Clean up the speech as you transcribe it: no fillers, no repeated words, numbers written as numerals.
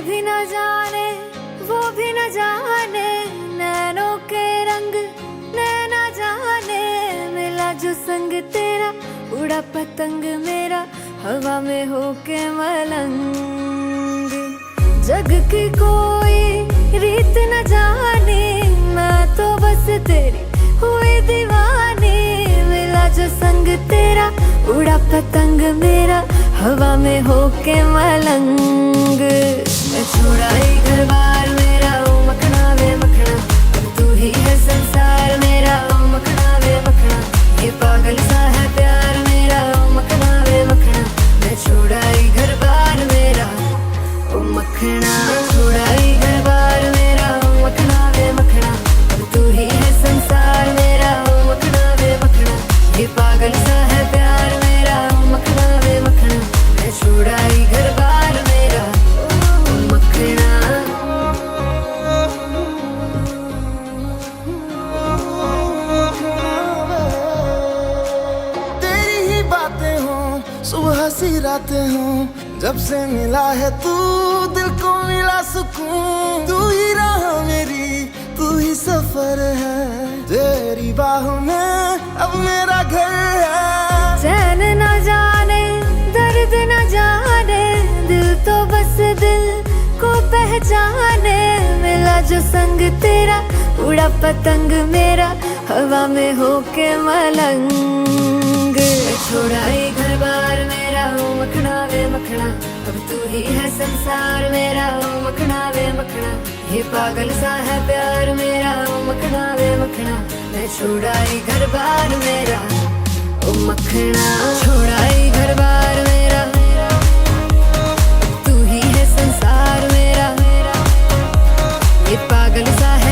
भी न जाने वो भी न जाने, नैनों के रंग नैना जाने। मिला जो संग तेरा उड़ा पतंग मेरा, हवा में होके मलंग। जग की कोई रीत न जाने, मैं तो बस तेरी हुई दीवानी। मिला जो संग तेरा उड़ा पतंग मेरा, हवा में होके मलंग। मैं छोड़ा ही घर बार मेरा, ओ मखना वे मखना, अब तू ही है संसार मेरा, ओ मखना वे मखना। ये पागल सा है प्यार मेरा, ओ मखना वे मखना। मैं छोड़ा ही घर बार मेरा, ओ मखना। छोड़ा ही घर बार मेरा, ओ मखना वे मखना, अब तू ही है संसार मेरा, ओ मखना वे मखना। ये पागल सा है प्यार मेरा, ओ मखना वे मखना। मैं छोड़ा ही घर बार मेरा, ओ मखना। तेरी ही बातें हों, सुबह सी रातें हों, जब से मिला है तू दिल को मिला सुकून। तू ही राह मेरी, तू ही सफर है, तेरी बाहों में अब मेरा घर है। चैन न जाने दर्द न जाने, दिल तो बस दिल को पहचाने। मिला जो संग तेरा उड़ा पतंग मेरा, हवा में होके मलंग। छोड़ा ही घर बार मेरा, ओ मखना वे मखना, अब तू ही है संसार मेरा, ओ मखना वे मखना। ये पागल सा है प्यार मेरा, ओ मखना वे मखना। मैं छोड़ा ही घर बार मेरा, ओ मखना।